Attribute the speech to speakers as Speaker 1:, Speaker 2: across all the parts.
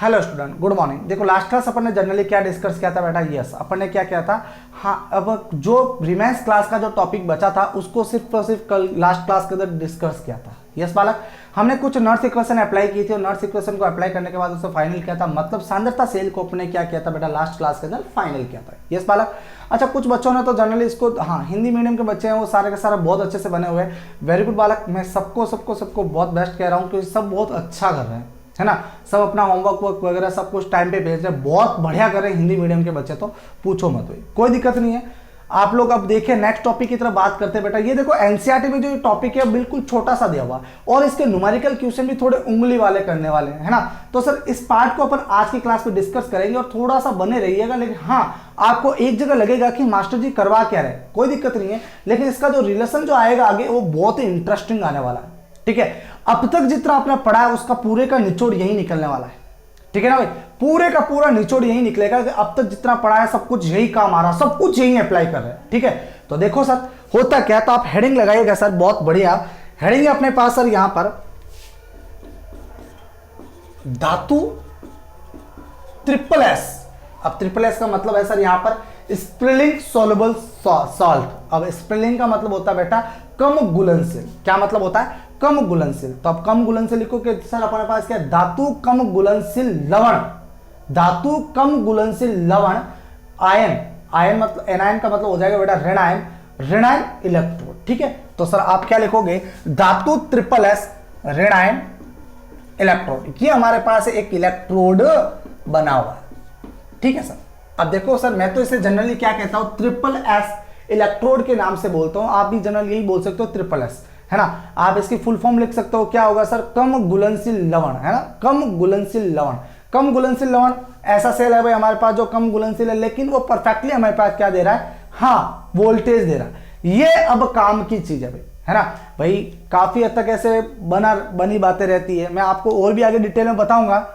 Speaker 1: Hello student, good morning. देखो last class अपन ने generally क्या डिस्कस किया था बेटा? यस, अपन ने क्या किया था? हाँ, अब जो रिमेंस क्लास का जो टॉपिक बचा था उसको सिर्फ और सिर्फ कल लास्ट क्लास के अंदर डिस्कस किया था। यस बालक, हमने कुछ नर्स इक्वेशन अप्लाई की थी और नर्स इक्वेशन को अप्लाई करने के बाद उसको फाइनल किया था। मतलब सांद्रता सेल को अपने क्या किया था बेटा? लास्ट क्लास के अंदर फाइनल किया था। यस बालक। अच्छा, कुछ बच्चों ने तो जनरली इसको, हाँ हिंदी मीडियम के बच्चे हैं वो सारे के सारे बहुत अच्छे से बने हुए हैं। वेरी गुड बालक, मैं सबको सबको सबको बहुत बेस्ट कह रहा हूँ क्योंकि सब बहुत अच्छा कर रहे हैं, है ना। सब अपना होमवर्क वर्क वगैरह सब कुछ टाइम पे भेज रहे हैं, बहुत बढ़िया कर रहे हैं हिंदी मीडियम के बच्चे, तो पूछो मत भाई, कोई दिक्कत नहीं है। आप लोग अब देखिए नेक्स्ट टॉपिक की तरफ बात करते हैं बेटा। ये देखो एनसीईआरटी में जो ये टॉपिक है बिल्कुल छोटा सा दिया हुआ और इसके न्यूमेरिकल क्वेश्चन भी थोड़े उंगली वाले करने वाले हैं, है ना। तो सर इस पार्ट को अपन आज की क्लास में डिस्कस करेंगे और थोड़ा सा बने रहिएगा। लेकिन हाँ, आपको एक जगह लगेगा कि मास्टर जी करवा क्या रहे, कोई दिक्कत नहीं है, लेकिन इसका जो रिलेशन जो आएगा आगे वो बहुत ही इंटरेस्टिंग आने वाला है। ठीक है, अब तक जितना आपने पढ़ा है उसका पूरे का निचोड़ यही निकलने वाला है। ठीक है ना भाई, पूरे का पूरा निचोड़ यही निकलेगा कि अब तक जितना पढ़ा है सब कुछ यही काम आ रहा, सब कुछ यही अप्लाई कर रहे हैं। ठीक है, तो देखो सर होता क्या, तो आप हेडिंग लगाइएगा सर, बहुत बढ़िया हेडिंग है अपने पास सर। यहां पर धातु ट्रिपल एस। अब ट्रिपल एस का मतलब है सर यहां पर स्प्रिलिंग सोलुबल सॉल्ट। अब स्प्रिलिंग का मतलब होता है बेटा कम घुलनशील। क्या मतलब होता है? कम घुलनशील। तो अब कम घुलनशील लिखो कि सर अपने पास क्या? धातु कम घुलनशील लवण। धातु कम घुलनशील लवण आयन। आयन मतलब एनायन का मतलब हो जाएगा बेटा ऋण आयन, ऋण आयन इलेक्ट्रोड। ठीक है, तो सर आप क्या लिखोगे? धातु ट्रिपल एस ऋण आयन इलेक्ट्रोड। ये हमारे पास एक इलेक्ट्रोड बना हुआ है। ठीक है सर, अब देखो सर मैं तो इसे जनरली क्या कहता हूं? ट्रिपल एस इलेक्ट्रोड के नाम से बोलता हूं। आप भी जनरल यही बोल सकते हो ट्रिपल एस, है ना। आप इसकी फुल फॉर्म लिख सकते हो, क्या होगा सर? कम घुलनशील लवण, है ना। कम घुलनशील लवण, कम घुलनशील लवण ऐसा सेल है भाई हमारे पास जो कम घुलनशील है, लेकिन वो परफेक्टली हमारे पास क्या दे रहा है? हाँ, वोल्टेज दे रहा है। ये अब काम की चीज है भाई, है ना भाई। काफी हद तक ऐसे बनी बातें रहती है, मैं आपको और भी आगे डिटेल में बताऊंगा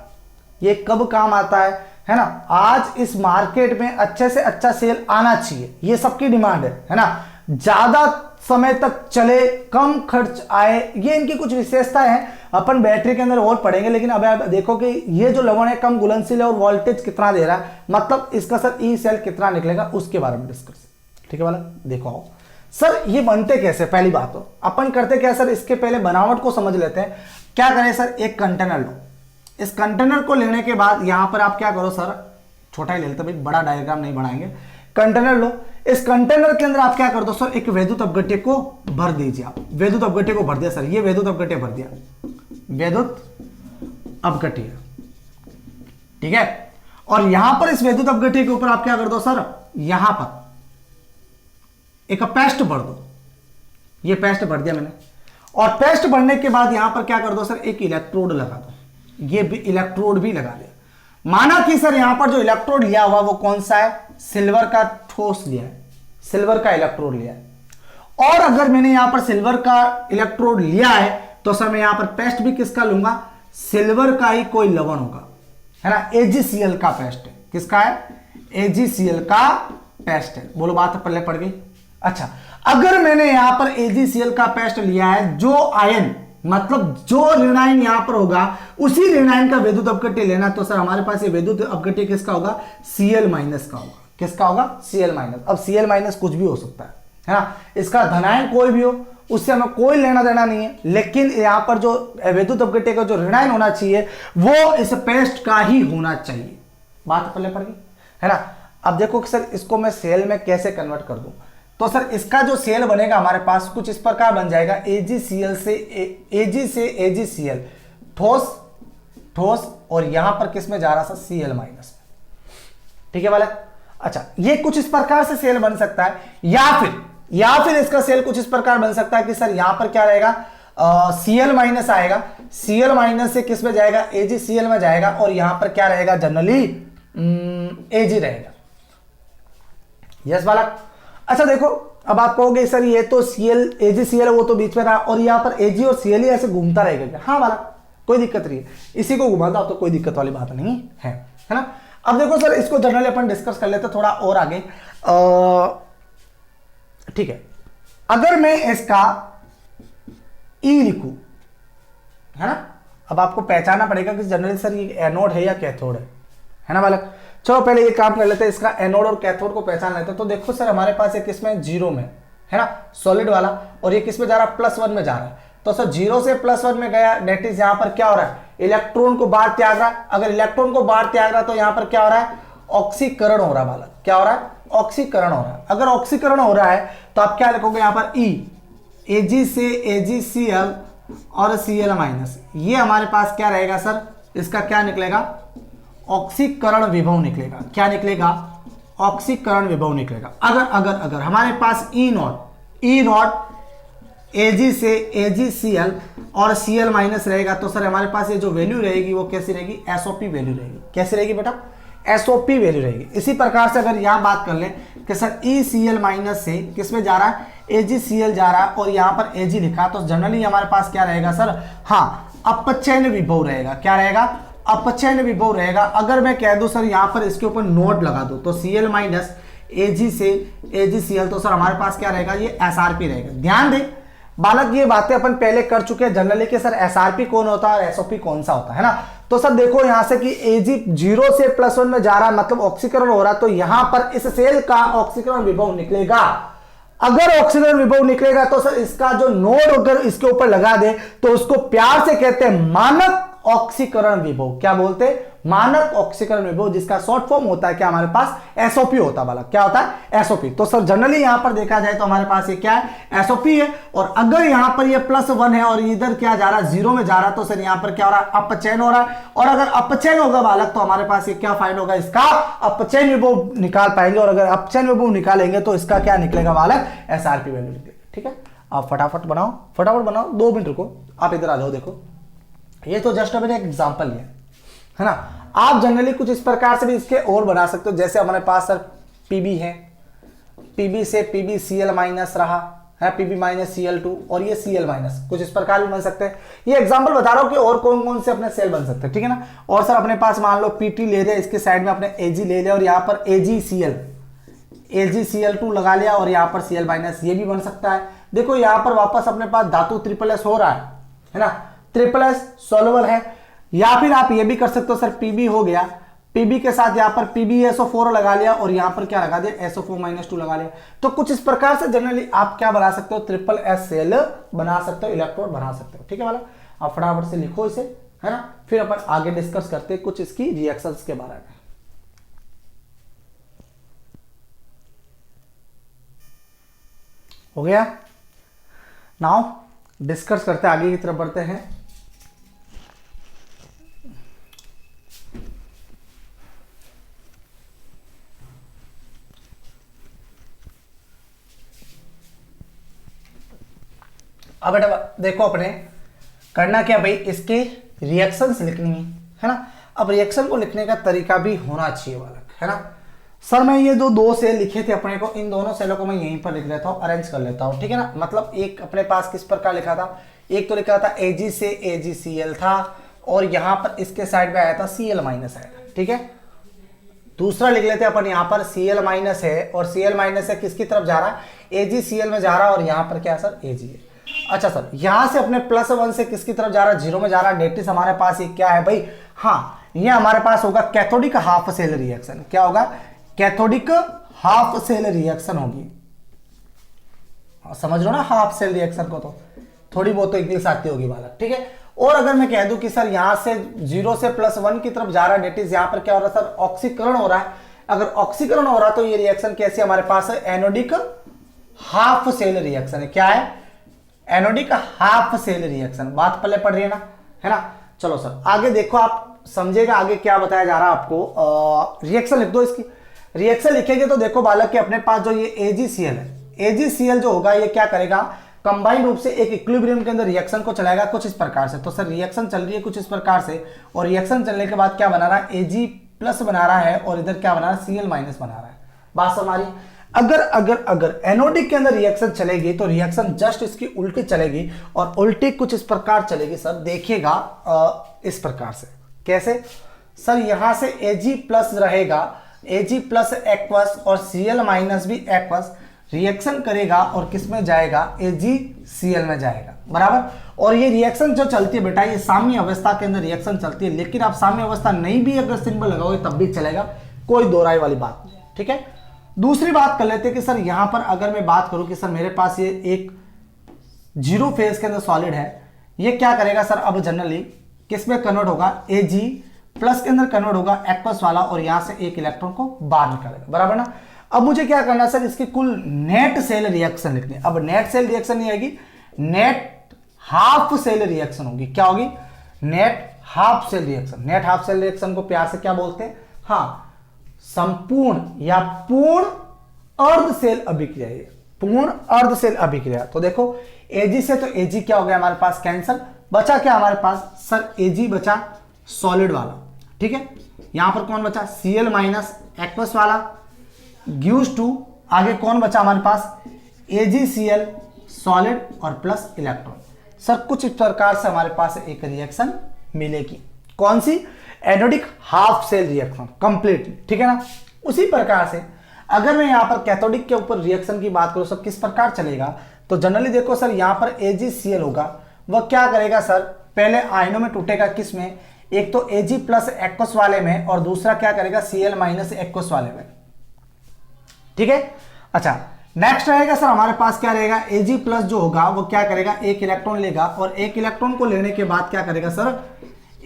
Speaker 1: ये कब काम आता है ना। आज इस मार्केट में अच्छे से अच्छा सेल आना चाहिए, ये सबकी डिमांड है ना। ज्यादा समय तक चले, कम खर्च आए, ये इनकी कुछ विशेषताएं हैं। अपन बैटरी के अंदर और पढ़ेंगे, लेकिन अब आप देखो कि ये जो लवण है कम घुलनशील है और वोल्टेज कितना दे रहा है, मतलब इसका सर ई सेल कितना निकलेगा उसके बारे में डिस्कस। ठीक है वाला, देखो सर ये बनते कैसे? पहली बात तो अपन करते क्या सर, इसके पहले बनावट को समझ लेते हैं। क्या करें सर? एक कंटेनर लो। इस कंटेनर को लेने के बाद यहां पर आप क्या करो सर, छोटा ही ले लेते भाई, बड़ा डायग्राम नहीं बनाएंगे। कंटेनर लो, इस कंटेनर के अंदर आप क्या कर दो सर? एक वैद्युत अपघट्य को भर दीजिए। आप वैद्युत अपघट्य को भर दिया सर, ये वैद्युत अपघट्य भर दिया, वैद्युत अपघट्य। ठीक है, और यहां पर इस वैद्युत अपघट्य के ऊपर आप क्या कर दो सर? यहां पर एक पेस्ट भर दो। ये पेस्ट भर दिया मैंने, और पेस्ट भरने के बाद यहां पर क्या कर दो सर? एक इलेक्ट्रोड लगा दो। ये भी इलेक्ट्रोड भी लगा दिया। माना कि सर यहां पर जो इलेक्ट्रोड लिया हुआ वो कौन सा है? सिल्वर का ठोस लिया है, सिल्वर का इलेक्ट्रोड लिया है। और अगर मैंने यहां पर सिल्वर का इलेक्ट्रोड लिया है तो सर मैं यहां पर पेस्ट भी किसका लूंगा? सिल्वर का ही कोई लवण होगा, है ना। एजीसीएल का पेस्ट है। किसका है? एजीसीएल का पेस्ट है। बोलो बात पहले पड़ गई। अच्छा, अगर मैंने यहां पर एजीसीएल का पेस्ट लिया है, जो आयन मतलब जो ऋणायन यहां पर होगा उसी ऋणायन का वैद्युत अपघट्य लेना, तो सर हमारे पास ये वैद्युत अपघट्य किसका होगा? Cl माइनस का होगा। किसका होगा? Cl minus. अब Cl माइनस कुछ भी हो सकता है ना। इसका धनायन कोई भी हो, उससे हमें कोई लेना देना नहीं है, लेकिन यहां पर जो वैद्युत अपघट्य का जो ऋणायन होना चाहिए वो इस पेस्ट का ही होना चाहिए। बात पहले पड़ गई, है ना। अब देखो कि सर इसको मैं सेल में कैसे कन्वर्ट कर दूं, तो सर इसका जो सेल बनेगा हमारे पास कुछ इस प्रकार बन जाएगा। AgCl से Ag से AgCl, ठोस ठोस, और यहां पर किस में जा रहा था? Cl minus. ठीक है वाला। अच्छा, ये कुछ इस प्रकार से सेल बन सकता है, या फिर इसका सेल कुछ इस प्रकार बन सकता है कि सर यहां पर क्या रहेगा? Cl माइनस आएगा, Cl माइनस से किस में जाएगा? AgCl में जाएगा, और यहां पर क्या रहेगा? जनरली Ag रहेगा। यस वाला। अच्छा देखो, अब आप कहोगे सर ये तो Cl AgCl है, वो तो बीच में रहा, और यहाँ पर Ag और Cl ही ऐसे घूमता रहेगा। हाँ वाला, कोई दिक्कत नहीं है, इसी को घुमाता तो कोई दिक्कत वाली बात नहीं है ना। अब देखो सर इसको जनरली अपन डिस्कस कर लेते थोड़ा और आगे। ठीक है, अगर मैं इसका E लिखूं, है ना, अब आपको पहचानना पड़ेगा कि जनरली सर ये एनोड है या कैथोड है ना बालक। चलो पहले ये काम कर लेते हैं, इसका एनोड और कैथोड को पहचान लेते हैं। तो देखो सर हमारे पास एक किसमें जीरो में है ना सॉलिड वाला, और ये किसमें जा रहा है +1 में जा रहा है। तो सर 0 से +1 में गया, डेट इज यहाँ पर क्या हो रहा है, इलेक्ट्रॉन को बाहर त्याग रहा है। अगर इलेक्ट्रॉन को बाहर त्याग रहा है तो यहाँ पर क्या हो रहा है, ऑक्सीकरण हो रहा है बालक। क्या हो रहा है, ऑक्सीकरण हो रहा है। अगर ऑक्सीकरण हो रहा है तो आप क्या लिखोगे यहाँ पर E, Ag से AgCl और Cl-, ये हमारे पास क्या रहेगा सर, इसका क्या निकलेगा, ऑक्सीकरण विभव निकलेगा। क्या निकलेगा, ऑक्सीकरण विभव निकलेगा। अगर अगर अगर हमारे पास E नॉट Ag से AgCl और Cl- रहेगा तो सर हमारे पास ये जो वैल्यू रहेगी वो कैसी रहेगी, SOP वैल्यू रहेगी। कैसी रहेगी बेटा, SOP वैल्यू रहेगी। इसी प्रकार से अगर यहाँ बात कर लें कि सर ECl- से किसमें जा रहा है, AgCl जा रहा है और यहाँ पर Ag लिखा, तो जनरली हमारे पास क्या रहेगा सर, हाँ अपचयन विभव रहेगा। क्या रहेगा, अपचयन विभव रहेगा। अगर मैं कह दूं सर यहाँ पर इसके ऊपर नोट लगा दूं तो Cl- Ag से AgCl, तो सर हमारे पास क्या रहेगा, ये SRP रहेगा। ध्यान दें बालक, ये बातें अपन पहले कर चुके हैं जनरली कि सर SRP कौन होता है और SOP कौन सा होता है ना। तो सर देखो यहां से कि Ag 0 से +1 में जा रहा है, मतलब ऑक्सीकरण हो रहा है, तो यहां पर इस सेल का ऑक्सीकरण विभव निकलेगा। अगर ऑक्सीकरण विभव निकलेगा तो सर इसका जो नोड अगर इसके ऊपर लगा दे तो उसको प्यार से कहते हैं मानक ऑक्सीकरण विभव। क्या बोलते हैं, मानक ऑक्सीकरण विभव, जिसका शॉर्ट फॉर्म होता है क्या हमारे पास, SOP होता है बालक। क्या होता है, SOP। तो सर जनरली यहां पर देखा जाए तो हमारे पास ये क्या है, SOP है। और अगर यहां पर ये +1 है और इधर क्या जा रहा है, 0 में जा रहा है, तो सर यहां पर क्या हो रहा है, अपचयन हो रहा है। और अगर अपचयन होगा बालक तो हमारे पास ये क्या फाइंड होगा, इसका अपचयन विभव निकाल पाएंगे। और अगर अपचयन विभव निकालेंगे तो इसका क्या निकलेगा बालक, SRP वैल्यू निकलेगा। ठीक है, आप फटाफट बनाओ, फटाफट बनाओ, 2 मिनट रुको, आप इधर आ जाओ। देखो ये तो जस्ट मैंने एक एग्जांपल लिया है ना। आप जनरली कुछ इस प्रकार से भी इसके और बना सकते हो। जैसे हमारे पास सर Pb है, Pb से PbCl- रहा है, Pb-Cl2 और ये Cl-, कुछ इस प्रकार भी बन सकते हैं। ये एग्जांपल बता रहा हूं कि और कौन कौन से अपने सेल बन सकते हैं, ठीक है ना। और सर अपने पास मान लो Pt ले लिया, इसके साइड में अपने Ag ले लिया और यहाँ पर AgCl2 लगा लिया और यहाँ पर Cl-, ये भी बन सकता है। देखो यहाँ पर वापस अपने पास धातु SSS हो रहा है ना, SSS सॉल्युबल है। या फिर आप ये भी कर सकते हो सर, Pb हो गया, Pb के साथ यहाँ पर PbSO4 लगा लिया और यहाँ पर क्या लगा दिया, SO4-2 लगा लिया। तो कुछ इस प्रकार से जनरली आप क्या बना सकते हो, SSS सेल बना सकते हो, इलेक्ट्रोड बना सकते हो। ठीक है वाला, आप फटाफट से लिखो इसे, है ना। फिर अपन आगे डिस्कस करते हैं कुछ इसकी रिएक्शंस के बारे में। हो गया, नाउ डिस्कस करते हैं, आगे की तरफ बढ़ते हैं। अब बेटा देखो अपने करना क्या भाई, इसके रिएक्शंस लिखनी है ना। अब रिएक्शन को लिखने का तरीका भी होना चाहिए बालक, है ना। सर मैं ये जो 2 सेल लिखे थे अपने को, इन दोनों सेलों को मैं यहीं पर लिख लेता हूँ, अरेंज कर लेता हूँ, ठीक है ना। मतलब एक अपने पास किस प्रकार लिखा था, एक तो लिखा था Ag से AgCl था और यहाँ पर इसके साइड में आया था Cl- आया था, ठीक है। दूसरा लिख लेते हैं अपन, यहाँ पर Cl- है और Cl- से किसकी तरफ जा रहा है, AgCl में जा रहा है और यहाँ पर क्या है सर, Ag है। अच्छा सर यहां से अपने +1 से किसकी तरफ जा रहा है, 0 में जा रहा है। डेट इज हमारे पास ये क्या है भाई, हाँ ये हमारे पास होगा कैथोडिक हाफ सेल रिएक्शन। क्या होगा, कैथोडिक हाफ सेल रिएक्शन होगी। समझ लो ना हाफ सेल रिएक्शन को, तो थोड़ी बहुत तो इंग्लिश आती होगी बालक, ठीक है। और अगर मैं कह दूं कि सर यहां से 0 से +1 की तरफ जा रहा है, डेट इज यहां पर क्या हो रहा है सर, ऑक्सीकरण हो रहा है। अगर ऑक्सीकरण हो रहा है तो ये रिएक्शन कैसी हमारे पास है, एनोडिक हाफ सेल रिएक्शन है। क्या है, एनोडिक हाफ सेल रिएक्शन। बात पहले पढ़ रही है ना, है ना। चलो सर आगे देखो, आप समझेगा आगे क्या बताया जा रहा है आपको। रिएक्शन लिख दो इसकी। रिएक्शन लिखेंगे तो देखो बालक के अपने पास जो ये AgCl है, AgCl जो होगा ये क्या करेगा, कंबाइंड रूप से एक इक्विलिब्रियम के अंदर रिएक्शन को चलाएगा कुछ इस प्रकार से। तो सर रिएक्शन चल रही है कुछ इस प्रकार से और रिएक्शन चलने के बाद क्या बना रहा है, Ag+ बना रहा है और इधर क्या बना रहा है, Cl- बना रहा है। बात हमारी, अगर अगर अगर एनोडिक के अंदर रिएक्शन चलेगी तो रिएक्शन जस्ट इसकी उल्टी चलेगी और उल्टी कुछ इस प्रकार चलेगी सर, देखिएगा इस प्रकार से। कैसे सर, यहां से Ag+ रहेगा, Ag+ एक्वस और Cl- भी एक्वस, रिएक्शन करेगा और किस में जाएगा, AgCl में जाएगा। बराबर। और ये रिएक्शन जो चलती है बेटा, ये साम्य अवस्था के अंदर रिएक्शन चलती है, लेकिन आप साम्य अवस्था नहीं भी अगर सिंबल लगाओगे तब भी चलेगा, कोई दो राय वाली बात नहीं। ठीक है, दूसरी बात कर लेते हैं कि सर यहां पर अगर मैं बात करूं कि सर मेरे पास ये एक जीरो फेज के अंदर सॉलिड है, ये क्या करेगा सर, अब जनरली किस में कन्वर्ट होगा, Ag प्लस के अंदर कन्वर्ट होगा एक्वस वाला, और यहां से एक इलेक्ट्रॉन को बाहर निकालेगा, बराबर ना। अब मुझे क्या करना है सर, इसकी कुल नेट सेल रिएक्शन लिखनी है। अब नेट सेल रिएक्शन नहीं आएगी, नेट हाफ सेल रिएक्शन होगी। क्या होगी, net half cell reaction. Net half cell reaction को प्यार से क्या बोलते हैं, हाँ, संपूर्ण या पूर्ण अर्ध सेल अभिक्रिया है, पूर्ण अर्ध सेल अभिक्रिया। तो देखो Ag से तो Ag क्या हो गया हमारे पास, कैंसल, बचा क्या हमारे पास सर, Ag बचा सॉलिड वाला, ठीक है। यहां पर कौन बचा, Cl माइनस एक्वस वाला गिव्स टू, आगे कौन बचा हमारे पास, AgCl सॉलिड और प्लस इलेक्ट्रॉन। सर कुछ इस प्रकार से हमारे पास एक रिएक्शन मिलेगी, कौन सी, anodic half cell reaction completely, ठीक है ना। उसी प्रकार से अगर मैं यहां पर कैथोडिक के ऊपर रिएक्शन की बात करूं सर किस प्रकार चलेगा, तो जनरली देखो सर यहां पर AgCl होगा, वह क्या करेगा सर, पहले आयनों में टूटेगा, किस में, एक तो Ag प्लस एक्वस वाले में, और दूसरा क्या करेगा Cl माइनस एक्वस वाले में, ठीक है। अच्छा, नेक्स्ट रहेगा सर हमारे पास क्या रहेगा, Ag प्लस जो होगा वो क्या करेगा, एक इलेक्ट्रॉन लेगा, और एक इलेक्ट्रॉन को लेने के बाद क्या करेगा सर,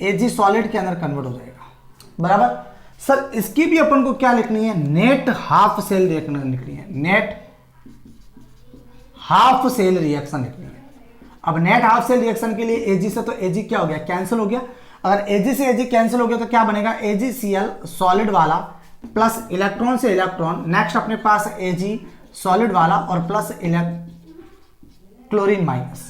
Speaker 1: Ag सॉलिड के अंदर कन्वर्ट हो जाएगा, बराबर। सर इसकी भी अपन को क्या लिखनी है, नेट हाफ सेल रिएक्शन लिखनी है, नेट हाफ सेल रिएक्शन लिखनी है। अब नेट हाफ सेल रिएक्शन के लिए Ag से तो Ag क्या हो गया, कैंसिल हो गया। अगर Ag से Ag कैंसिल हो गया तो क्या बनेगा, AgCl सॉलिड वाला प्लस इलेक्ट्रॉन से इलेक्ट्रॉन, नेक्स्ट अपने पास Ag सॉलिड वाला और प्लस क्लोरीन माइनस,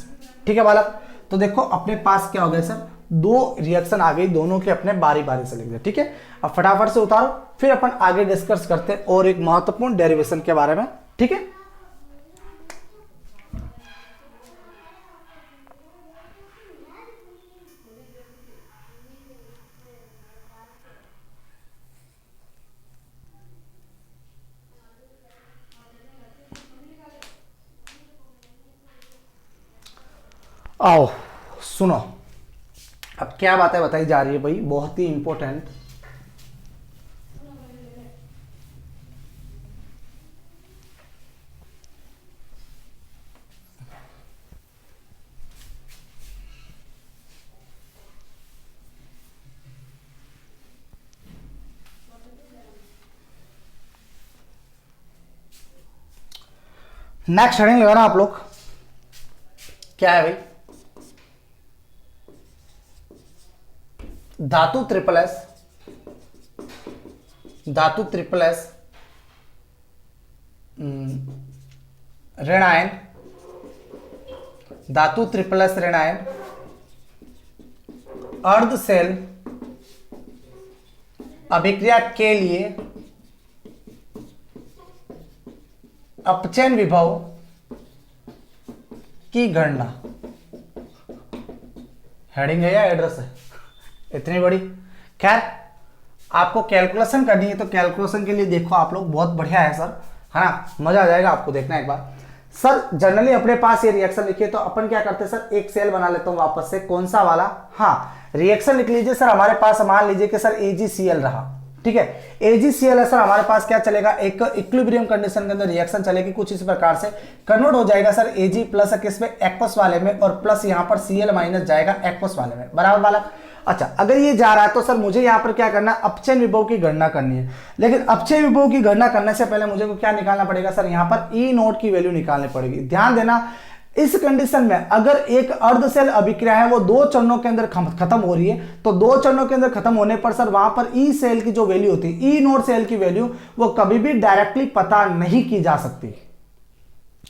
Speaker 1: ठीक है बालक। तो देखो अपने पास क्या हो गया सर, दो रिएक्शन आ गई, दोनों के अपने बारी बारी से लिख दे, ठीक है। अब फटाफट से उतारो, फिर अपन आगे डिस्कस करते हैं और एक महत्वपूर्ण डेरिवेशन के बारे में, ठीक है। आओ सुनो, अब क्या बातें बताई जा रही है भाई, बहुत ही इंपॉर्टेंट। नेक्स्ट हेडिंग लगाना आप लोग, क्या है भाई, धातु ट्रिपल एस, धातु ट्रिपल एस ऋणायन, धातु ट्रिपल एस ऋणायन अर्ध सेल अभिक्रिया के लिए अपचयन विभव की गणना। हेडिंग है या एड्रेस है, इतनी बड़ी। खैर आपको कैलकुलेशन करनी है तो कैलकुलेशन के लिए देखो आप लोग, बहुत बढ़िया है सर, है ना, मजा आ जाएगा आपको देखना एक बार। सर जनरली अपने पास ये रिएक्शन लिखिए तो अपन क्या करते हैं सर, एक सेल बना लेता हूं वापस से, कौन सा वाला, हाँ रिएक्शन लिख लीजिए सर। हमारे पास मान लीजिए कि सर AgCl रहा, ठीक है, AgCl है सर, हमारे पास क्या चलेगा, एक इक्विलिब्रियम कंडीशन के अंदर रिएक्शन चलेगी कुछ इस प्रकार से, कन्वर्ट हो जाएगा सर Ag प्लस किस में, एक्वस वाले में, और प्लस यहां पर Cl माइनस जाएगा एक्वस वाले में, बराबर वाला। अच्छा अगर ये जा रहा है तो सर मुझे यहां पर क्या करना है, अपचयन विभव की गणना करनी है। लेकिन अपचयन विभव की गणना करने से पहले मुझे को क्या निकालना पड़ेगा सर, यहां पर E0 की वैल्यू निकालनी पड़ेगी। ध्यान देना इस कंडीशन में अगर एक अर्ध सेल अभिक्रिया है वो दो चरणों के अंदर खत्म हो रही है, तो दो चरणों के अंदर खत्म होने पर सर वहां पर ई सेल की जो वैल्यू होती है, E0 सेल की वैल्यू, वो कभी भी डायरेक्टली पता नहीं की जा सकती।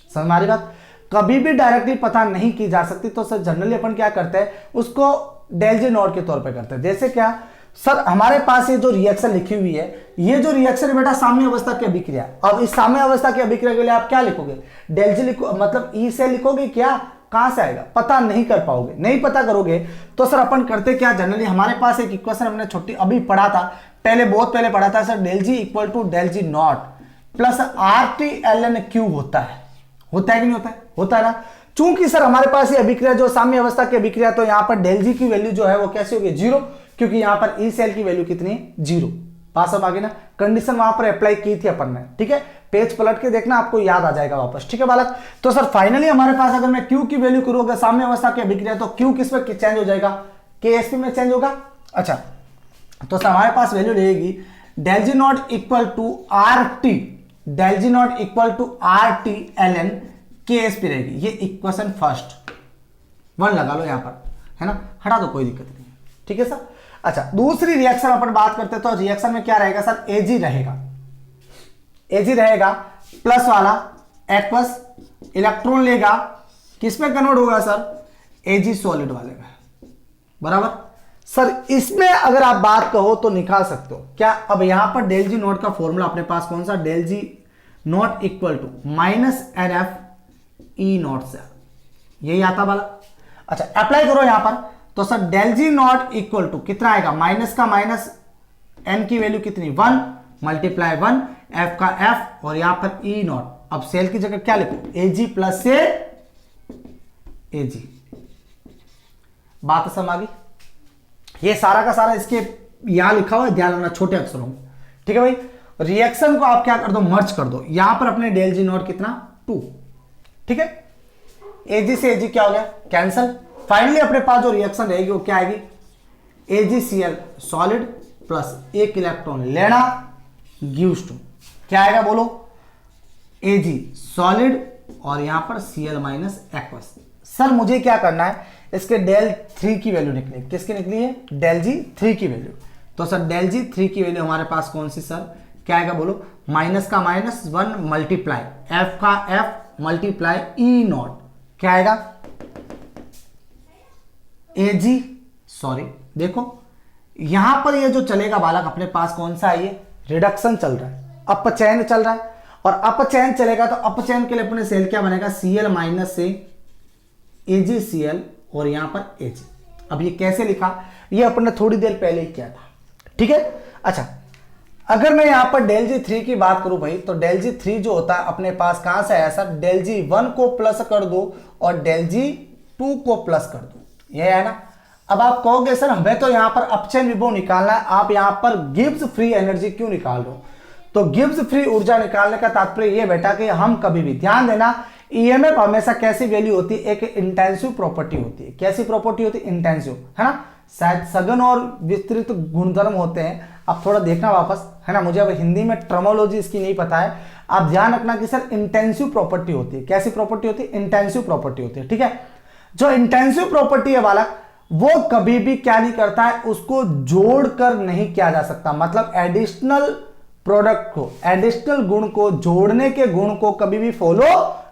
Speaker 1: समझ हमारी बात, कभी भी डायरेक्टली पता नहीं की जा सकती। तो सर जनरली अपन क्या करते हैं, उसको डेल जी नॉट के तौर पे करते हैं। जैसे क्या सर, हमारे पास ये जो रिएक्शन लिखी हुई है, ये जो रिएक्शन है बेटा साम्य अवस्था की अभिक्रिया। अब इस साम्य अवस्था की अभिक्रिया के लिए आप क्या लिखोगे, डेल जी लिखो, मतलब ई से लिखोगे, क्या कहां से आएगा पता नहीं कर पाओगे। नहीं पता करोगे तो सर अपन करते क्या, जनरली हमारे पास एक इक्वेशन हमने छोटी अभी पढ़ा था, पहले बहुत पहले पढ़ा था sir, del G equal to del G nought plus RT ln Q होता है कि नहीं होता है, होता है ना। चूंकि सर हमारे पास ये अभिक्रिया जो साम्य अवस्था की अभिक्रिया, तो यहां पर डेल जी की वैल्यू जो है वो कैसी होगी, 0, क्योंकि यहां पर ई सेल की वैल्यू कितनी, 0। पास अब आगे ना, कंडीशन वहां पर अप्लाई की थी अपन ने, ठीक है, पेज पलट के देखना आपको याद आ जाएगा वापस, ठीक है बालक। तो सर फाइनली हमारे पास अगर मैं Q की वैल्यू करूंगा साम्य अवस्था की अभिक्रिया, तो Q किस में चेंज हो जाएगा, KSP में चेंज होगा। अच्छा, तो सर हमारे पास वैल्यू रहेगी del G nought equal to R T, del G nought equal to R T L N KSP रहेगी। ये इक्वेशन फर्स्ट 1 लगा लो यहां पर, है ना, हटा दो, कोई दिक्कत नहीं है, ठीक है सर। अच्छा, दूसरी रिएक्शन अपन बात करते हैं, तो रिएक्शन में क्या रहेगा सर, Ag रहेगा, Ag रहेगा प्लस वाला एक्वस इलेक्ट्रॉन लेगा, किस में कन्वर्ट होगा सर, Ag सॉलिड वाले में, बराबर। सर इसमें अगर आप बात कहो तो निकाल सकते हो क्या, अब यहां पर डेल जी नॉट का फॉर्मूला अपने पास कौन सा, del G nought equal to minus N F E nought से, यही आता वाला। अच्छा, अप्लाई करो यहां पर, तो sir del G nought equal to कितना आएगा, माइनस का माइनस, एन की वैल्यू कितनी 1 मल्टीप्लाई 1, एफ का एफ, और यहां पर ई नॉट। अब सेल की जगह क्या लिखो, एजी प्लस से एजी, बात समझ आ गई। ये सारा का सारा इसके यहां लिखा हुआ है, ध्यान रखना छोटे अक्षरों में, ठीक है भाई। रिएक्शन को आप क्या कर दो, मर्ज कर दो, यहां पर अपने डेल जी नॉट कितना 2, ठीक है, एजी से एजी क्या हो गया, कैंसल। फाइनली अपने पास जो रिएक्शन रहेगी वो क्या आएगी, AgCl सॉलिड प्लस 1 इलेक्ट्रॉन लेना गिव्स टू, क्या आएगा बोलो, Ag सॉलिड और यहां पर Cl माइनस एक्वस। सर मुझे क्या करना है, इसके डेल 3 की वैल्यू निकली, किसकी निकली है, डेल जी 3 की वैल्यू। तो सर डेल जी 3 की वैल्यू हमारे पास कौन सी सर, क्या आएगा बोलो, माइनस का माइनस 1 मल्टीप्लाई एफ का एफ मल्टीप्लाई ई नॉट, क्या आएगा, Ag सॉरी, देखो यहां पर ये जो चलेगा बालक अपने पास कौन सा है, ये रिडक्शन चल रहा है, अपचयन चल रहा है, और अपचयन चलेगा तो अपचयन के लिए अपने सेल क्या बनेगा, Cl माइनस से AgCl और यहां पर Ag। अब ये कैसे लिखा, ये अपन ने थोड़ी देर पहले ही किया था, ठीक है। अच्छा, अगर मैं यहां पर डेल जी 3 की बात करूं भाई, तो डेल जी 3 जो होता है अपने पास कहां से आया सर, डेल जी 1 को प्लस कर दो और डेल जी 2 को प्लस कर दो, ये है ना। अब आप कहोगे सर हमें तो यहां पर अपचयन विभव निकालना है, आप यहां पर गिब्स फ्री एनर्जी क्यों निकाल रहे हो, तो गिब्स फ्री ऊर्जा निकालने का तात्पर्य यह बेटा कि हम कभी भी ध्यान देना, ईएमएफ हमेशा कैसी वैल्यू होती है, एक इंटेंसिव प्रॉपर्टी होती है, कैसी प्रॉपर्टी होती है, इंटेंसिव, है ना, शायद सघन और विस्तृत गुणधर्म होते हैं। आप थोड़ा देखना वापस, है ना, मुझे अब हिंदी में टर्मोलॉजी इसकी नहीं पता है, आप ध्यान रखना कि सर इंटेंसिव प्रॉपर्टी होती है, कैसी प्रॉपर्टी होती है, इंटेंसिव प्रॉपर्टी होती है, ठीक है। जो इंटेंसिव प्रॉपर्टी है बालक, वो कभी भी क्या नहीं करता है, उसको जोड़कर नहीं किया जा सकता, मतलब एडिशनल प्रोडक्ट को, एडिशनल गुण को, जोड़ने के गुण को कभी भी फॉलो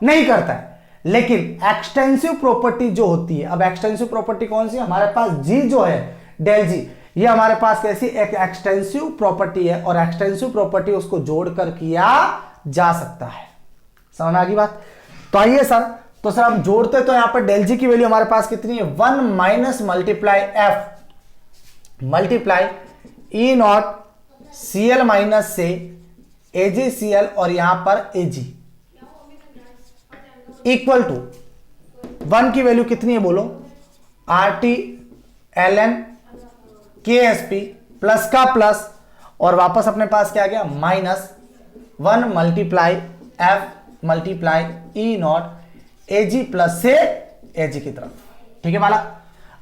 Speaker 1: नहीं करता है। लेकिन एक्सटेंसिव प्रॉपर्टी जो होती है, अब एक्सटेंसिव प्रॉपर्टी कौन सी है, हमारे पास जी जो है डेल जी, ये हमारे पास कैसी एक एक्सटेंसिव प्रॉपर्टी है, और एक्सटेंसिव प्रॉपर्टी उसको जोड़कर किया जा सकता है। समझ में आ गई बात। तो आइए सर, तो सर हम जोड़ते, तो यहां पर डेल जी की वैल्यू हमारे पास कितनी है, 1 minus multiply F multiply e not Cl minus से AgCl और यहां पर Ag इक्वल टू 1 की वैल्यू कितनी है बोलो, RT ln KSP प्लस का प्लस, और वापस अपने पास क्या आ गया, minus 1 multiply F multiply e not Ag plus से Ag की तरफ, ठीक है बालक।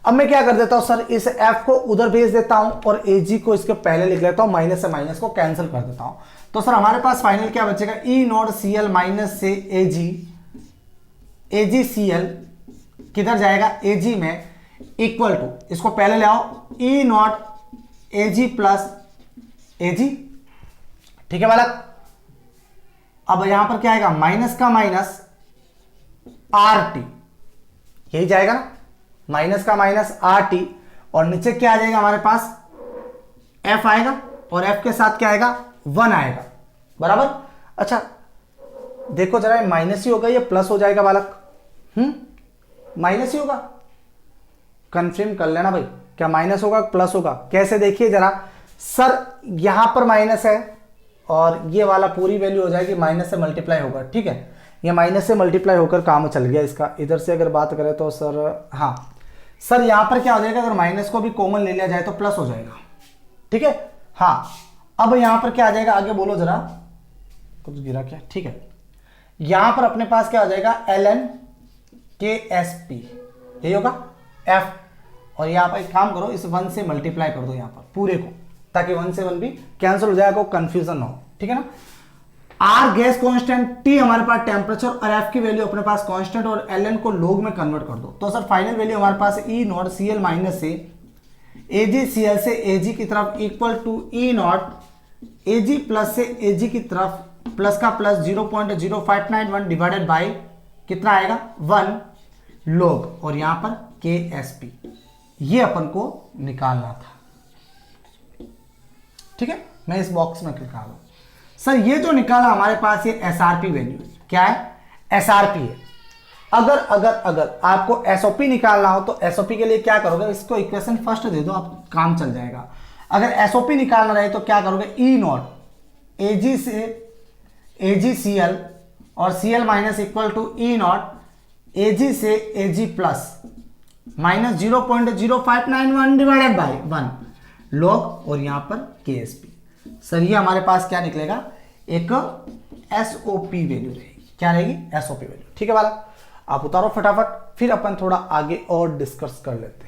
Speaker 1: अब मैं क्या कर देता हूं सर, इस f को उधर भेज देता हूं और Ag को इसके पहले लिख लेता हूं, माइनस से माइनस को कैंसिल कर देता हूं। तो सर हमारे पास फाइनल क्या बचेगा, ई नॉट Cl माइनस से AgCl किधर जाएगा, Ag में, इक्वल टू, इसको पहले ले आओ, ई नॉट Ag प्लस Ag, ठीक है बालक। अब यहां पर क्या आएगा, माइनस का माइनस RT, यही जाएगा ना, माइनस का माइनस RT, और नीचे क्या आ जाएगा हमारे पास, F आएगा, और F के साथ क्या आएगा, 1 आएगा, बराबर। अच्छा देखो जरा, माइनस ही होगा ये प्लस हो जाएगा बालक, माइनस ही होगा, कंफर्म कर लेना भाई, क्या माइनस होगा प्लस होगा, कैसे देखिए जरा सर, यहां पर माइनस है और ये वाला पूरी वैल्यू हो जाएगी माइनस से मल्टीप्लाई होगा, ठीक है, ये माइनस से मल्टीप्लाई होकर काम चल गया इसका। इधर से अगर बात करें तो सर हाँ सर यहाँ पर क्या हो जाएगा, अगर माइनस को भी कॉमन ले लिया जाए तो प्लस हो जाएगा, ठीक है। हाँ अब यहाँ पर क्या आ जाएगा, आगे बोलो जरा, कुछ गिरा क्या, ठीक है। यहाँ पर अपने पास क्या हो जाएगा, ln KSP, यही होगा f, और यहाँ पर एक काम करो, इस 1 से मल्टीप्लाई कर दो यहाँ पर पूरे को, ताकि 1 से 1 भी कैंसिल हो जाएगा, कंफ्यूजन ना हो, ठीक है ना। R गैस कांस्टेंट, T हमारे पास टेम्परेचर, और F की वैल्यू अपने पास कांस्टेंट, और ln को log में कन्वर्ट कर दो। तो सर फाइनल वैल्यू हमारे पास E नॉट Cl माइनस से AgCl से Ag की तरफ equal to E nought Ag plus से Ag की तरफ प्लस का प्लस 0.0591 डिवाइडेड बाई कितना आएगा 1 log, और यहां पर KSP, ये अपन को निकालना था, ठीक है। मैं इस बॉक्स में क्लिक करूं सर, ये जो निकाला हमारे पास ये SRP वैल्यू क्या है, SRP है। अगर आपको SOP निकालना हो तो SOP के लिए क्या करोगे, इसको इक्वेशन फर्स्ट दे दो, आप काम चल जाएगा। अगर SOP निकालना रहे तो क्या करोगे, E नॉट Ag से AgCl और Cl minus equal to E nought Ag से Ag plus minus 0.0591 divided by 1 log, और यहां पर KSP। सर ये हमारे पास क्या निकलेगा, एक SOP वैल्यू रहेगी, क्या रहेगी, SOP वैल्यू, ठीक है वाला। आप उतारो फटाफट, फिर अपन थोड़ा आगे और डिस्कस कर लेते हैं।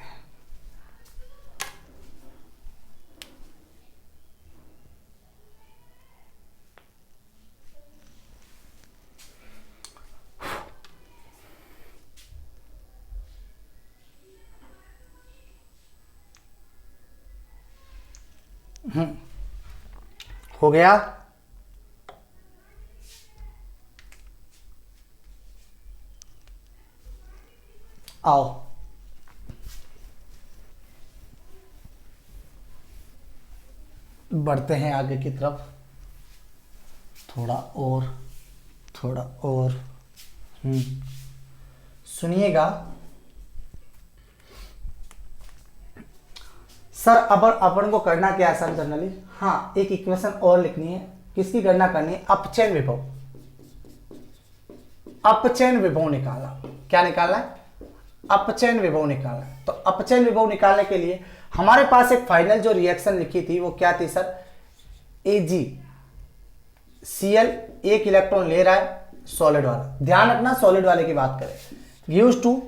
Speaker 1: हो गया, आओ बढ़ते हैं आगे की तरफ, थोड़ा और सुनिएगा सर। अपन को करना क्या है सर, जनरली हाँ एक इक्वेशन और लिखनी है, किसकी गणना करनी है, अपचयन विभव, अपचयन विभव निकालना, क्या निकालना है, अपचयन विभव निकालना है। तो अपचयन विभव निकालने के लिए हमारे पास एक फाइनल जो रिएक्शन लिखी थी वो क्या थी सर, AgCl एक इलेक्ट्रॉन ले रहा है सॉलिड वाला, ध्यान रखना सॉलिड वाले की बात करें, यूज टू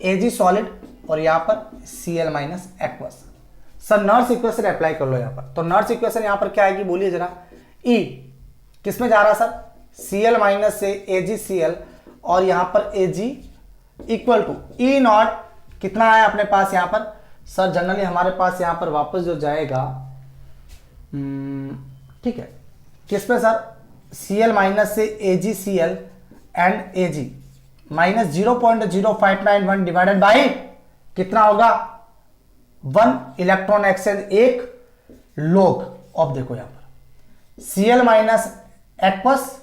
Speaker 1: Ag सॉलिड, और यहां पर Cl minus aqueous. Sir Nernst equation apply कर लो यहां पर, तो नर्स इक्वेशन यहां पर क्या आएगी, बोलिए जरा। E किस में जा रहा है सर, Cl माइनस से AgCl, और यहां पर Ag equal to E nought कितना है अपने पास यहां पर सर, जनरली हमारे पास यहां पर वापस जो जाएगा, ठीक है, किस पे सर, Cl माइनस से AgCl and Ag minus 0.0591 divided by कितना होगा 1 इलेक्ट्रॉन एक्सचेंज, एक log ऑफ, देखो यहां पर Cl minus aqueous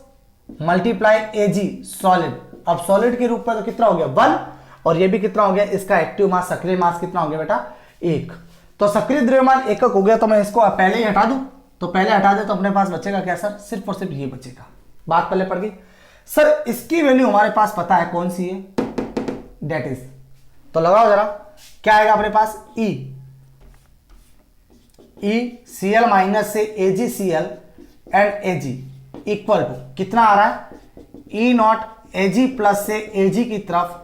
Speaker 1: multiply Ag solid, अब सॉलिड के रूप में तो कितना हो गया 1, और ये भी कितना हो गया, इसका एक्टिव मास सक्रिय मास कितना हो गया बेटा 1। तो सक्रिय द्रव्यमान एकक हो गया, तो मैं इसको पहले ही हटा दूं, तो पहले हटा दे तो अपने पास बचेगा क्या सर, सिर्फ और सिर्फ ये बचेगा। बात पहले पड़ गई सर, इसकी वैल्यू हमारे पास पता है कौन सी है, डेट इज, तो लगाओ जरा, क्या आएगा अपने पास, E Cl माइनस से AgCl and Ag equal to कितना आ रहा है, E नॉट Ag प्लस से Ag की तरफ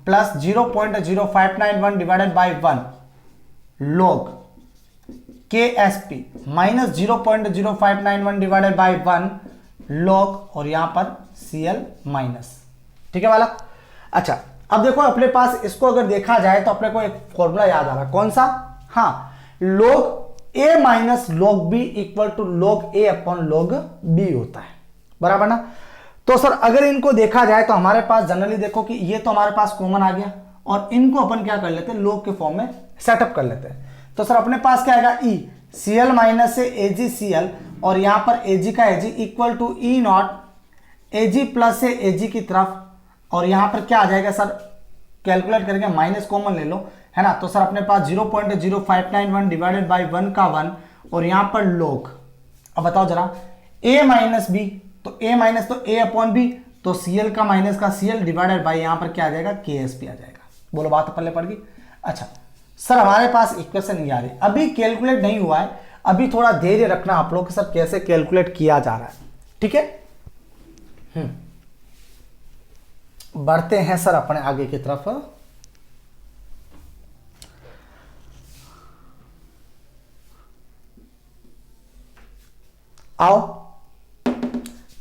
Speaker 1: plus 0.0591 divided by 1 log KSP minus 0.0591 divided by 1 log, और यहां पर Cl माइनस, ठीक है वाला। अच्छा अब देखो अपने पास इसको अगर देखा जाए तो अपने को एक फॉर्मूला याद आ रहा, कौन सा, हाँ log A minus log B equal to log A upon log B होता है, बराबर ना। तो सर अगर इनको देखा जाए तो हमारे पास जनरली देखो कि ये तो हमारे पास कॉमन आ गया, और इनको अपन क्या कर लेते हैं, log के फॉर्म में सेटअप कर लेते हैं। तो सर अपने पास क्या आएगा, E Cl माइनस से AgCl, और यहां पर Ag का Ag equal to E nought Ag plus से Ag की तरफ, और यहां पर क्या आ जाएगा सर, कैलकुलेट करके माइनस कॉमन ले लो, है ना। तो सर अपने पास 0.0591 डिवाइडेड बाई 1 का 1, और यहां पर log, अब बताओ जरा A माइनस बी, तो A माइनस तो A अपॉन बी, तो Cl का माइनस का Cl डिवाइडेड बाई यहाँ पर क्या आ जाएगा, Ksp आ जाएगा। बोलो बात पल्ले पड़ गई। अच्छा सर हमारे पास इक्वेशन नहीं आ रही, अभी कैलकुलेट नहीं हुआ है, अभी थोड़ा धैर्य रखना आप लोग, सर कैसे कैलकुलेट किया जा रहा है, ठीक है। बढ़ते हैं सर अपने आगे की तरफ। आओ,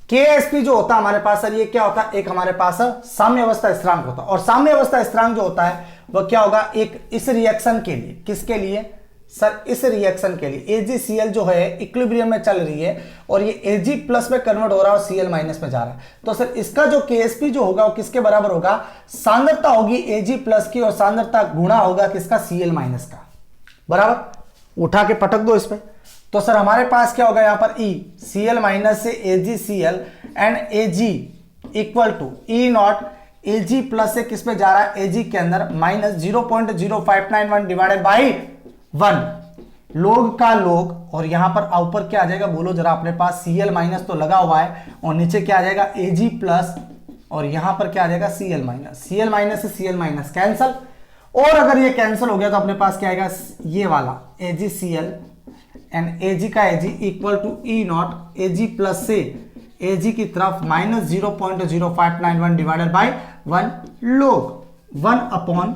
Speaker 1: Ksp जो होता है हमारे पास सर, ये क्या होता है, एक हमारे पास साम्य अवस्था स्थिरांक होता है, और साम्य अवस्था स्थिरांक जो होता है वह क्या होगा, एक इस रिएक्शन के लिए, किसके लिए सर, इस रिएक्शन के लिए AgCl जो है इक्विलिब्रियम में चल रही है और ये Ag प्लस में कन्वर्ट हो रहा है और Cl माइनस में जा रहा है, तो सर इसका जो Ksp जो होगा वो किसके बराबर होगा, सांद्रता होगी Ag प्लस की और सांद्रता गुणा होगा किसका, Cl माइनस का, बराबर। उठा के पटक दो इस पे, तो सर हमारे पास क्या होगा यहाँ पर E Cl माइनस से AgCl and Ag equal to E nought Ag plus से किस पे जा रहा है, Ag के अंदर माइनस 0.0591 डिवाइडेड बाई 1 लोग का लोग, और यहां पर ऊपर क्या आ जाएगा बोलो जरा, अपने पास Cl माइनस तो लगा हुआ है और नीचे क्या आ जाएगा Ag प्लस, और यहां पर क्या आ जाएगा Cl माइनस, Cl माइनस से Cl माइनस कैंसल, और अगर ये कैंसिल हो गया तो अपने पास क्या आएगा, ये वाला AgCl एंड Ag का Ag equal to E nought Ag plus से Ag की तरफ माइनस 0.0591 डिवाइडेड बाई 1 लोग 1 अपॉन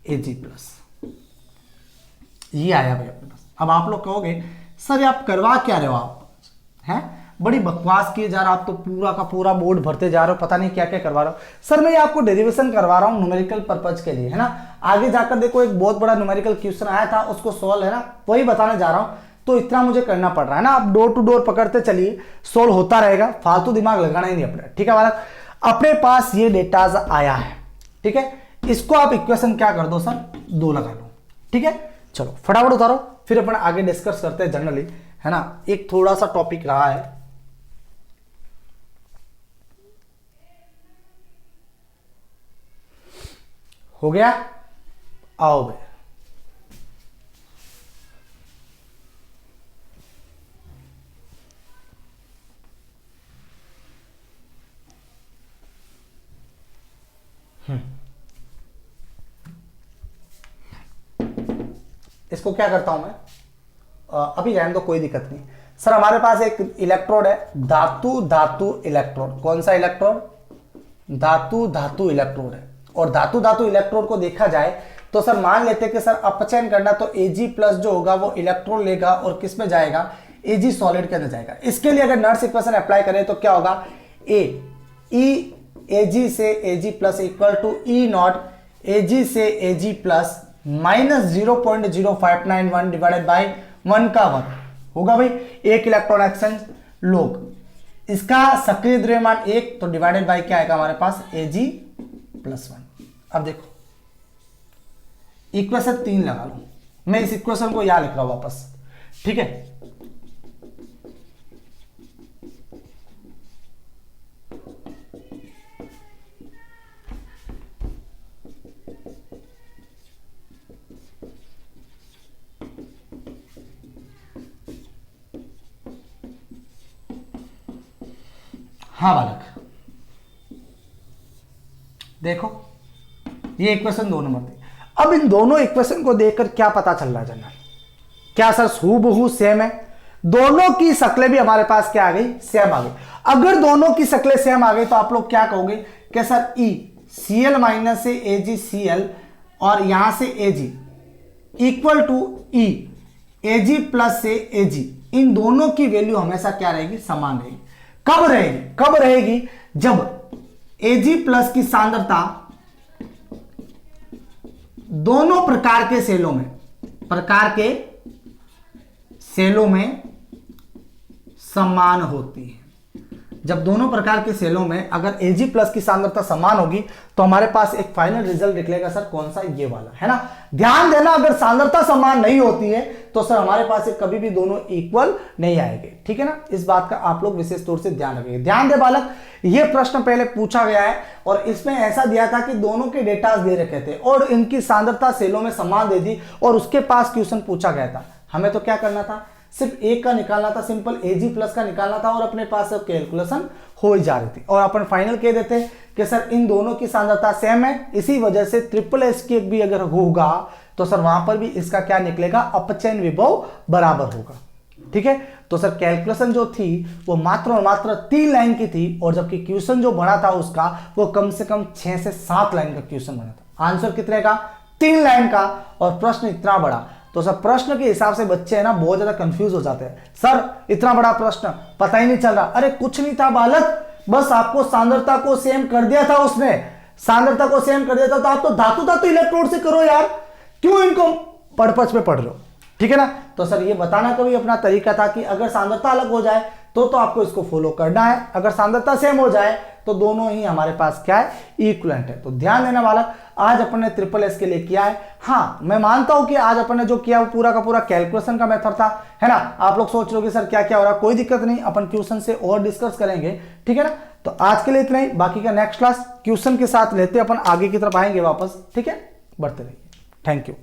Speaker 1: Ag प्लस, ये आया भाई अपने पास। अब आप लोग कहोगे सर आप करवा क्या रहे हो, आप हैं बड़ी बकवास किए जा रहे हो, आप तो पूरा का पूरा बोर्ड भरते जा रहे हो, पता नहीं क्या क्या करवा रहे हो। सर मैं ये आपको डेरिवेशन करवा रहा हूँ न्यूमेरिकल पर्पज के लिए, है ना। आगे जाकर देखो एक बहुत बड़ा न्यूमेरिकल क्वेश्चन आया था, उसको सॉल्व है ना, वही बताने जा रहा हूँ, तो इतना मुझे करना पड़ रहा है ना। आप डोर टू डोर पकड़ते चलिए, सोल्व होता रहेगा, फालतू दिमाग लगाना ही नहीं अपने, ठीक है बालक। अपने पास ये डेटाज आया है, ठीक है, इसको आप इक्वेशन क्या कर दो सर, 2 लगा लो, ठीक है। चलो फटाफट उतारो, फिर अपन आगे डिस्कस करते हैं जनरली, है ना। एक थोड़ा सा टॉपिक रहा है, हो गया, आओ भाई। इसको क्या करता हूं मैं, अभी रहने दो, कोई दिक्कत नहीं। सर हमारे पास एक इलेक्ट्रोड है, धातु धातु इलेक्ट्रोड, कौन सा इलेक्ट्रोड, धातु धातु इलेक्ट्रोड है। और धातु धातु इलेक्ट्रोड को देखा जाए तो सर मान लेते हैं कि सर अपचयन करना, तो Ag प्लस जो होगा वो इलेक्ट्रॉन लेगा और किस में जाएगा, Ag सॉलिड के अंदर जाएगा। इसके लिए अगर नर्स इक्वेशन अप्लाई करें तो क्या होगा, Ag से Ag plus equal to E nought Ag से Ag plus minus 0.0591 divided by 1 का 1 होगा भाई। एक इलेक्ट्रॉन एक्सचेंज लोग, इसका सक्रिय द्रव्यमान 1, तो डिवाइडेड बाई क्या आएगा हमारे पास, Ag प्लस 1। अब देखो इक्वेशन 3 लगा लो, मैं इस इक्वेशन को यहां लिख रहा हूं वापस, ठीक है। हाँ बालक देखो, ये इक्वेशन 2 नंबर थी। अब इन दोनों इक्वेशन को देखकर क्या पता चल रहा है जनरल, क्या सर हूबहू सेम है, दोनों की शक्लें भी हमारे पास क्या आ गई, सेम आ गई। अगर दोनों की शक्लें सेम आ गई तो आप लोग क्या कहोगे कि सर E Cl माइनस से AgCl और यहां से Ag equal to E Ag plus से Ag, इन दोनों की वैल्यू हमेशा क्या रहेगी, समान रहेगी। कब रहेगी, कब रहेगी, जब Ag प्लस की सांद्रता दोनों प्रकार के सेलों में समान होती है। जब दोनों प्रकार के सेलों में अगर Ag प्लस की सांद्रता समान होगी तो हमारे पास एक फाइनल रिजल्ट निकलेगा सर, कौन सा, ये वाला, है ना। ध्यान देना, अगर सांद्रता समान नहीं होती है तो सर हमारे पास कभी भी दोनों इक्वल नहीं आएंगे, ठीक है ना। इस बात का आप लोग विशेष तौर से ध्यान रखिए। ध्यान दे बालक, ये प्रश्न पहले पूछा गया है और इसमें ऐसा दिया था कि दोनों के डेटा दे रखे थे और इनकी सांद्रता सेलों में समान दे दी और उसके पास क्वेश्चन पूछा गया था। हमें तो क्या करना था, सिर्फ एक का निकालना था, सिंपल AG प्लस का निकालना था और अपने पास अब कैलकुलेशन हो ही जा रही थी। और अपन फाइनल कह देते कि सर इन दोनों की सांद्रता सेम है, इसी वजह से ट्रिपल एस की भी अगर होगा तो सर वहां पर भी इसका क्या निकलेगा, अपचयन विभव बराबर होगा। ठीक है, तो सर कैलकुलेशन जो थी वो मात्र और मात्र 3 लाइन की थी, और जबकि क्वेश्चन जो बना था उसका वो कम से कम 6 से 7 लाइन का क्वेश्चन बना था। आंसर कितने का, 3 लाइन का, और प्रश्न इतना बड़ा। तो सर प्रश्न के हिसाब से बच्चे है ना बहुत ज्यादा कंफ्यूज हो जाते हैं, सर इतना बड़ा प्रश्न पता ही नहीं चल रहा। अरे कुछ नहीं था बालक, बस आपको सांद्रता को सेम कर दिया था उसने, सांद्रता को सेम कर दिया था, तो आप तो धातु धातु इलेक्ट्रोड से करो यार, क्यों इनको पढ़ में पढ़ रहे हो। ठीक है ना, तो सर ये बताना का भी अपना तरीका था कि अगर सांद्रता अलग हो जाए तो आपको इसको फॉलो करना है, अगर सांद्रता सेम हो जाए तो दोनों ही हमारे पास क्या है, इक्विवेलेंट है। तो ध्यान देना बालक, आज अपन ने ट्रिपल एस के लिए किया है। हाँ मैं मानता हूं कि आज अपन ने जो किया वो पूरा का पूरा कैलकुलेशन का मेथड था, है ना। आप लोग सोच रहे हो कि सर क्या क्या हो रहा है, कोई दिक्कत नहीं, अपन क्वेश्चन से और डिस्कस करेंगे। ठीक है ना, तो आज के लिए इतना ही, बाकी का नेक्स्ट क्लास क्वेश्चन के साथ लेते अपन आगे की तरफ आएंगे वापस। ठीक है, बढ़ते रहिए, थैंक यू।